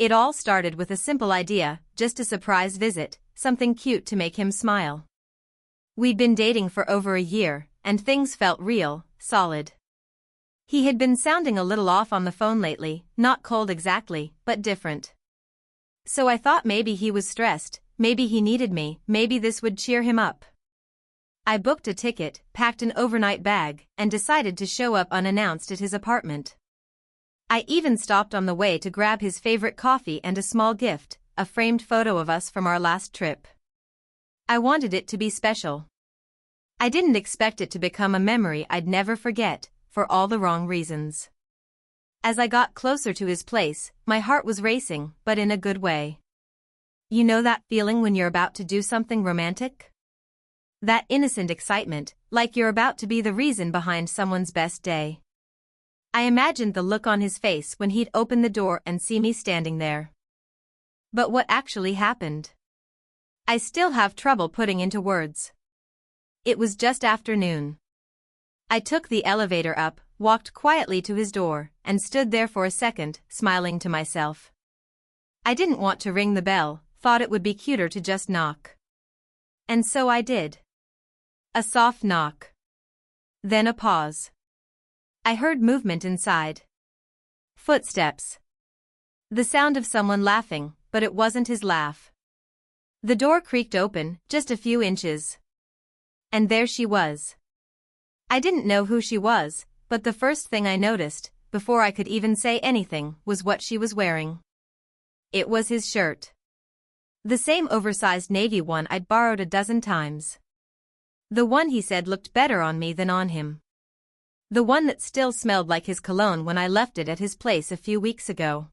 It all started with a simple idea, just a surprise visit, something cute to make him smile. We'd been dating for over a year, and things felt real, solid. He had been sounding a little off on the phone lately, not cold exactly, but different. So I thought maybe he was stressed, maybe he needed me, maybe this would cheer him up. I booked a ticket, packed an overnight bag, and decided to show up unannounced at his apartment. I even stopped on the way to grab his favorite coffee and a small gift, a framed photo of us from our last trip. I wanted it to be special. I didn't expect it to become a memory I'd never forget, for all the wrong reasons. As I got closer to his place, my heart was racing, but in a good way. You know that feeling when you're about to do something romantic? That innocent excitement, like you're about to be the reason behind someone's best day. I imagined the look on his face when he'd open the door and see me standing there. But what actually happened? I still have trouble putting into words. It was just after noon. I took the elevator up, walked quietly to his door, and stood there for a second, smiling to myself. I didn't want to ring the bell, thought it would be cuter to just knock. And so I did. A soft knock. Then a pause. I heard movement inside. Footsteps. The sound of someone laughing, but it wasn't his laugh. The door creaked open, just a few inches. And there she was. I didn't know who she was, but the first thing I noticed, before I could even say anything, was what she was wearing. It was his shirt. The same oversized navy one I'd borrowed a dozen times. The one he said looked better on me than on him. The one that still smelled like his cologne when I left it at his place a few weeks ago.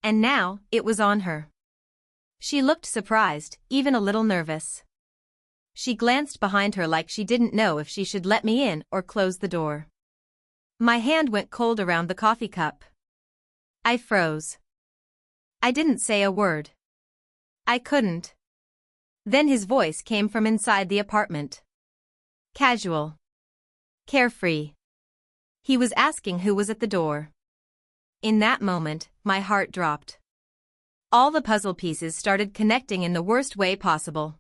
And now, it was on her. She looked surprised, even a little nervous. She glanced behind her like she didn't know if she should let me in or close the door. My hand went cold around the coffee cup. I froze. I didn't say a word. I couldn't. Then his voice came from inside the apartment. Casual. Carefree. He was asking who was at the door. In that moment, my heart dropped. All the puzzle pieces started connecting in the worst way possible.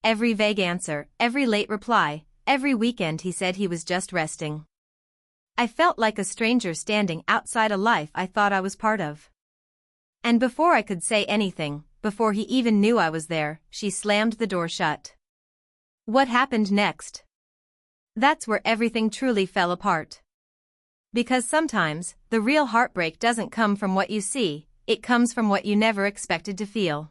Every vague answer, every late reply, every weekend he said he was just resting. I felt like a stranger standing outside a life I thought I was part of. And before I could say anything, before he even knew I was there, she slammed the door shut. What happened next? That's where everything truly fell apart. Because sometimes, the real heartbreak doesn't come from what you see, it comes from what you never expected to feel.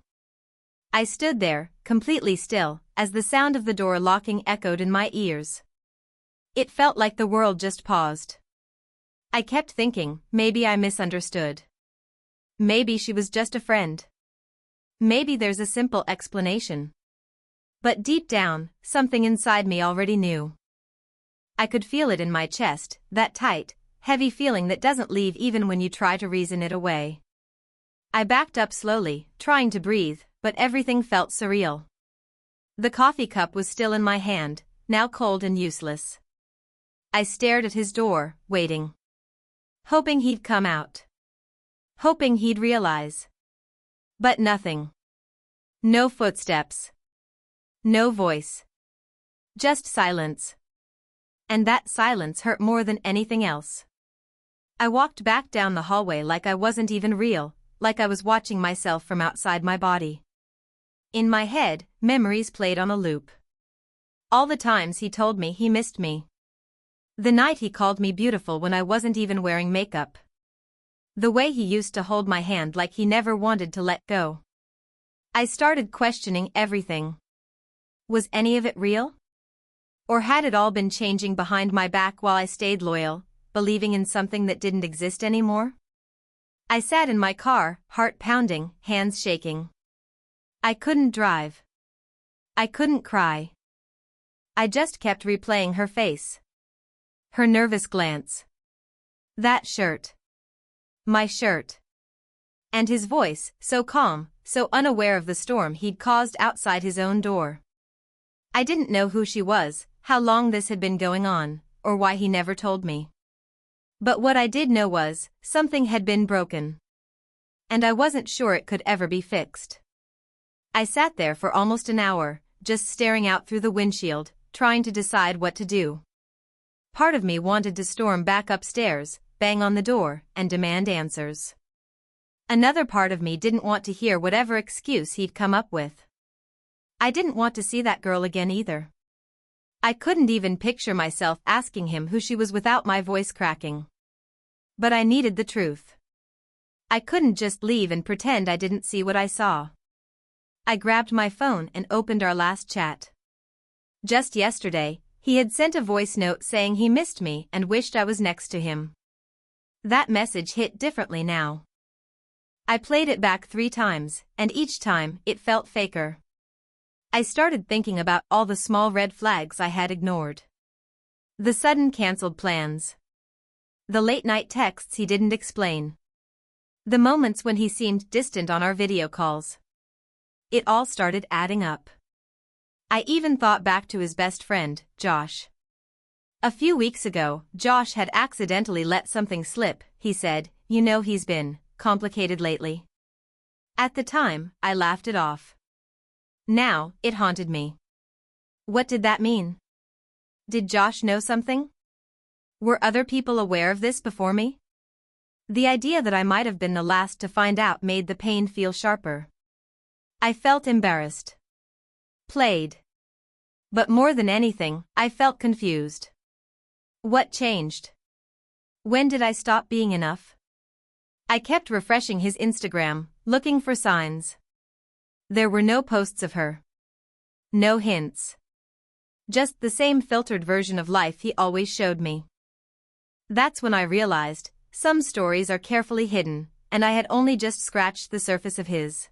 I stood there, completely still, as the sound of the door locking echoed in my ears. It felt like the world just paused. I kept thinking, maybe I misunderstood. Maybe she was just a friend. Maybe there's a simple explanation. But deep down, something inside me already knew. I could feel it in my chest, that tight, heavy feeling that doesn't leave even when you try to reason it away. I backed up slowly, trying to breathe, but everything felt surreal. The coffee cup was still in my hand, now cold and useless. I stared at his door, waiting. Hoping he'd come out. Hoping he'd realize. But nothing. No footsteps. No voice. Just silence. And that silence hurt more than anything else. I walked back down the hallway like I wasn't even real, like I was watching myself from outside my body. In my head, memories played on a loop. All the times he told me he missed me. The night he called me beautiful when I wasn't even wearing makeup. The way he used to hold my hand like he never wanted to let go. I started questioning everything. Was any of it real? Or had it all been changing behind my back while I stayed loyal, believing in something that didn't exist anymore? I sat in my car, heart pounding, hands shaking. I couldn't drive. I couldn't cry. I just kept replaying her face. Her nervous glance. That shirt. My shirt. And his voice, so calm, so unaware of the storm he'd caused outside his own door. I didn't know who she was, how long this had been going on, or why he never told me. But what I did know was, something had been broken. And I wasn't sure it could ever be fixed. I sat there for almost an hour, just staring out through the windshield, trying to decide what to do. Part of me wanted to storm back upstairs, bang on the door, and demand answers. Another part of me didn't want to hear whatever excuse he'd come up with. I didn't want to see that girl again either. I couldn't even picture myself asking him who she was without my voice cracking. But I needed the truth. I couldn't just leave and pretend I didn't see what I saw. I grabbed my phone and opened our last chat. Just yesterday, he had sent a voice note saying he missed me and wished I was next to him. That message hit differently now. I played it back 3 times, and each time, it felt faker. I started thinking about all the small red flags I had ignored. The sudden cancelled plans. The late-night texts he didn't explain. The moments when he seemed distant on our video calls. It all started adding up. I even thought back to his best friend, Josh. A few weeks ago, Josh had accidentally let something slip. He said, "You know, he's been complicated lately." At the time, I laughed it off. Now, it haunted me. What did that mean? Did Josh know something? Were other people aware of this before me? The idea that I might have been the last to find out made the pain feel sharper. I felt embarrassed. Played. But more than anything, I felt confused. What changed? When did I stop being enough? I kept refreshing his Instagram, looking for signs. There were no posts of her. No hints. Just the same filtered version of life he always showed me. That's when I realized, some stories are carefully hidden, and I had only just scratched the surface of his.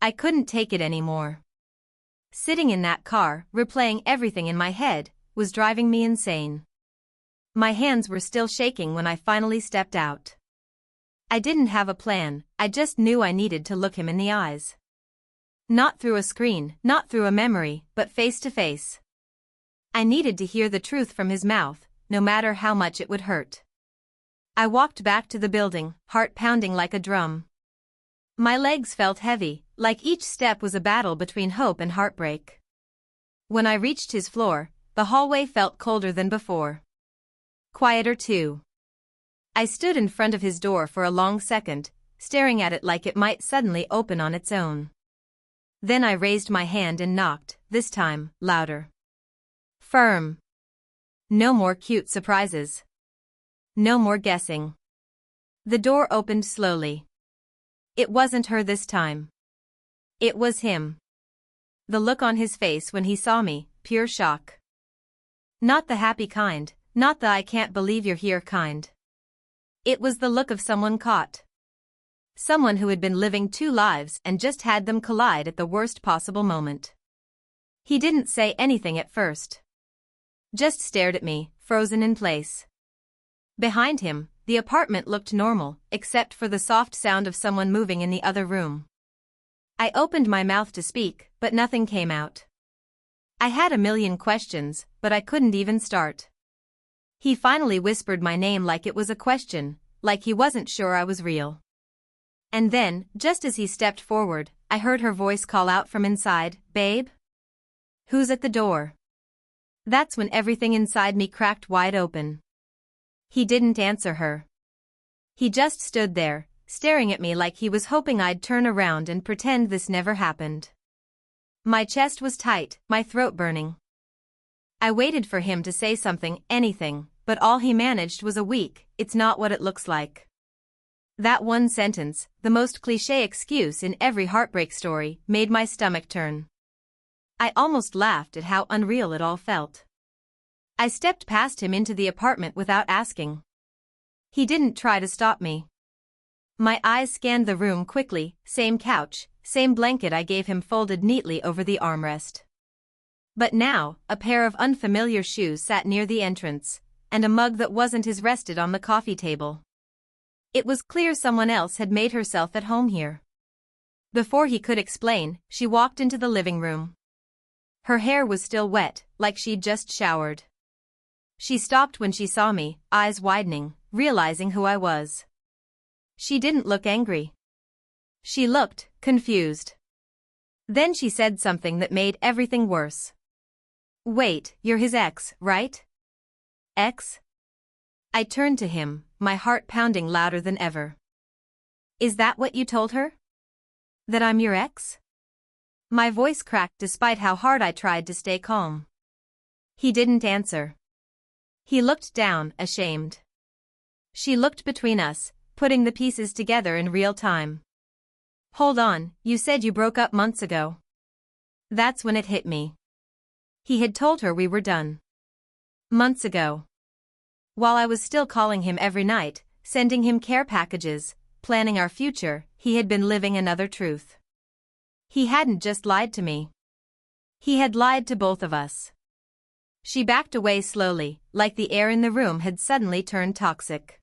I couldn't take it anymore. Sitting in that car, replaying everything in my head, was driving me insane. My hands were still shaking when I finally stepped out. I didn't have a plan, I just knew I needed to look him in the eyes. Not through a screen, not through a memory, but face to face. I needed to hear the truth from his mouth, no matter how much it would hurt. I walked back to the building, heart pounding like a drum. My legs felt heavy, like each step was a battle between hope and heartbreak. When I reached his floor, the hallway felt colder than before. Quieter too. I stood in front of his door for a long second, staring at it like it might suddenly open on its own. Then I raised my hand and knocked, this time, louder. Firm. No more cute surprises. No more guessing. The door opened slowly. It wasn't her this time. It was him. The look on his face when he saw me, pure shock. Not the happy kind, not the "I can't believe you're here" kind. It was the look of someone caught. Someone who had been living 2 lives and just had them collide at the worst possible moment. He didn't say anything at first. Just stared at me, frozen in place. Behind him, the apartment looked normal, except for the soft sound of someone moving in the other room. I opened my mouth to speak, but nothing came out. I had a million questions, but I couldn't even start. He finally whispered my name like it was a question, like he wasn't sure I was real. And then, just as he stepped forward, I heard her voice call out from inside, "Babe? Who's at the door?" That's when everything inside me cracked wide open. He didn't answer her. He just stood there, staring at me like he was hoping I'd turn around and pretend this never happened. My chest was tight, my throat burning. I waited for him to say something, anything, but all he managed was a weak, "It's not what it looks like." That one sentence, the most cliché excuse in every heartbreak story, made my stomach turn. I almost laughed at how unreal it all felt. I stepped past him into the apartment without asking. He didn't try to stop me. My eyes scanned the room quickly, same couch, same blanket I gave him folded neatly over the armrest. But now, a pair of unfamiliar shoes sat near the entrance, and a mug that wasn't his rested on the coffee table. It was clear someone else had made herself at home here. Before he could explain, she walked into the living room. Her hair was still wet, like she'd just showered. She stopped when she saw me, eyes widening, realizing who I was. She didn't look angry. She looked confused. Then she said something that made everything worse. Wait, you're his ex, right? Ex? I turned to him, my heart pounding louder than ever. Is that what you told her? That I'm your ex? My voice cracked despite how hard I tried to stay calm. He didn't answer. He looked down, ashamed. She looked between us, putting the pieces together in real time. Hold on, you said you broke up months ago. That's when it hit me. He had told her we were done. Months ago. While I was still calling him every night, sending him care packages, planning our future, he had been living another truth. He hadn't just lied to me. He had lied to both of us. She backed away slowly, like the air in the room had suddenly turned toxic.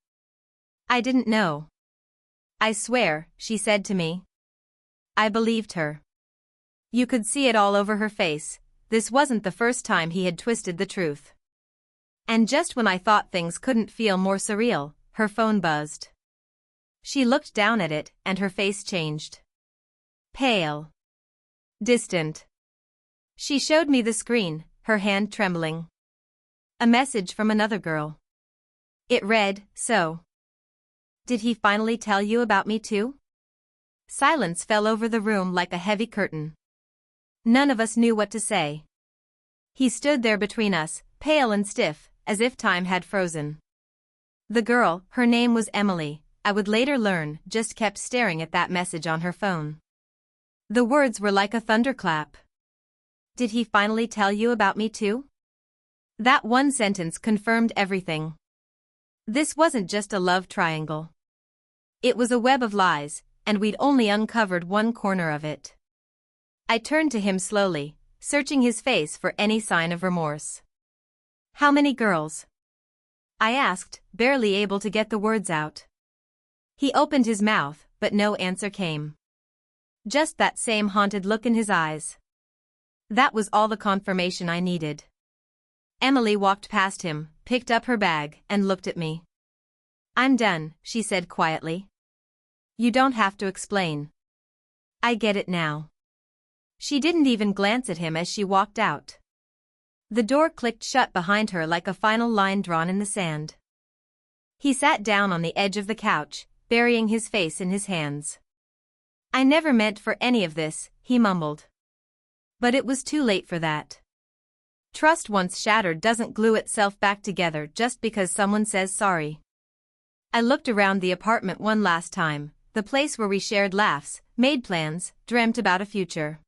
I didn't know. I swear, she said to me. I believed her. You could see it all over her face. This wasn't the first time he had twisted the truth. And just when I thought things couldn't feel more surreal, her phone buzzed. She looked down at it, and her face changed. Pale. Distant. She showed me the screen, her hand trembling. A message from another girl. It read, so. Did he finally tell you about me too? Silence fell over the room like a heavy curtain. None of us knew what to say. He stood there between us, pale and stiff, as if time had frozen. The girl, her name was Emily, I would later learn, just kept staring at that message on her phone. The words were like a thunderclap. Did he finally tell you about me too? That one sentence confirmed everything. This wasn't just a love triangle. It was a web of lies, and we'd only uncovered one corner of it. I turned to him slowly, searching his face for any sign of remorse. How many girls? I asked, barely able to get the words out. He opened his mouth, but no answer came. Just that same haunted look in his eyes. That was all the confirmation I needed. Emily walked past him, picked up her bag, and looked at me. I'm done, she said quietly. You don't have to explain. I get it now. She didn't even glance at him as she walked out. The door clicked shut behind her like a final line drawn in the sand. He sat down on the edge of the couch, burying his face in his hands. I never meant for any of this, he mumbled. But it was too late for that. Trust once shattered doesn't glue itself back together just because someone says sorry. I looked around the apartment one last time, the place where we shared laughs, made plans, dreamt about a future.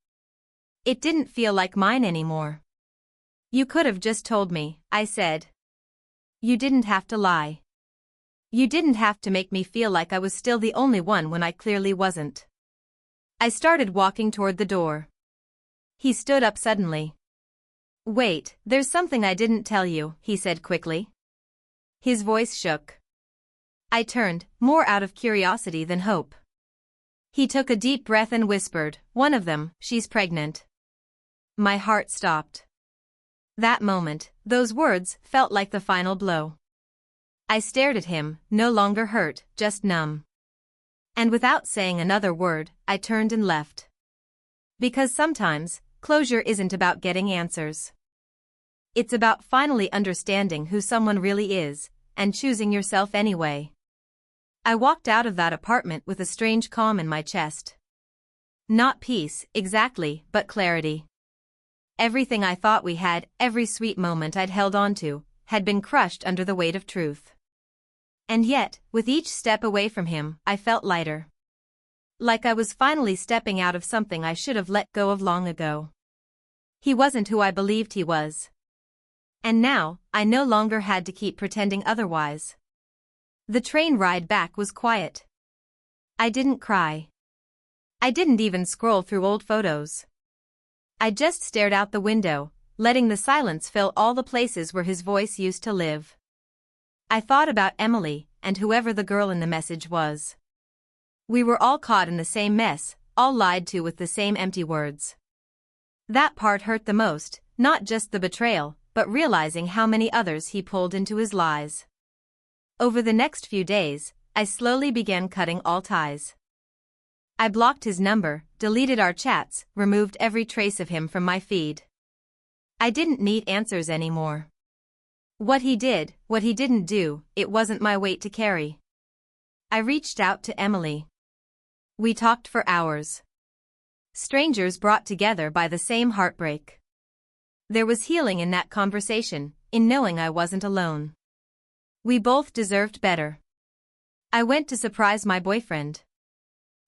It didn't feel like mine anymore. You could have just told me, I said. You didn't have to lie. You didn't have to make me feel like I was still the only one when I clearly wasn't. I started walking toward the door. He stood up suddenly. Wait, there's something I didn't tell you, he said quickly. His voice shook. I turned, more out of curiosity than hope. He took a deep breath and whispered, one of them, she's pregnant. My heart stopped. That moment, those words, felt like the final blow. I stared at him, no longer hurt, just numb. And without saying another word, I turned and left. Because sometimes, closure isn't about getting answers. It's about finally understanding who someone really is, and choosing yourself anyway. I walked out of that apartment with a strange calm in my chest. Not peace, exactly, but clarity. Everything I thought we had, every sweet moment I'd held on to, had been crushed under the weight of truth. And yet, with each step away from him, I felt lighter. Like I was finally stepping out of something I should have let go of long ago. He wasn't who I believed he was. And now, I no longer had to keep pretending otherwise. The train ride back was quiet. I didn't cry. I didn't even scroll through old photos. I just stared out the window, letting the silence fill all the places where his voice used to live. I thought about Emily, and whoever the girl in the message was. We were all caught in the same mess, all lied to with the same empty words. That part hurt the most, not just the betrayal, but realizing how many others he pulled into his lies. Over the next few days, I slowly began cutting all ties. I blocked his number, deleted our chats, removed every trace of him from my feed. I didn't need answers anymore. What he did, what he didn't do, it wasn't my weight to carry. I reached out to Emily. We talked for hours. Strangers brought together by the same heartbreak. There was healing in that conversation, in knowing I wasn't alone. We both deserved better. I went to surprise my boyfriend.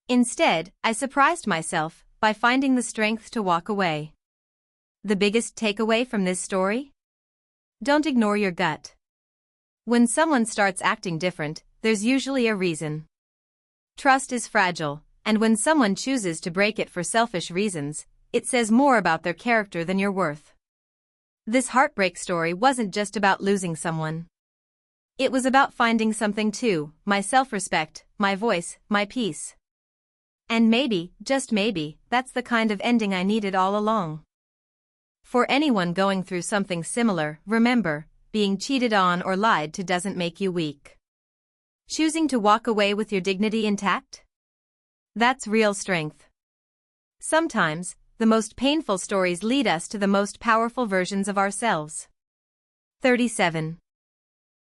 Instead, I surprised myself by finding the strength to walk away. The biggest takeaway from this story? Don't ignore your gut. When someone starts acting different, there's usually a reason. Trust is fragile, and when someone chooses to break it for selfish reasons, it says more about their character than your worth. This heartbreak story wasn't just about losing someone. It was about finding something too, my self-respect, my voice, my peace. And maybe, just maybe, that's the kind of ending I needed all along. For anyone going through something similar, remember, being cheated on or lied to doesn't make you weak. Choosing to walk away with your dignity intact? That's real strength. Sometimes, the most painful stories lead us to the most powerful versions of ourselves. 37.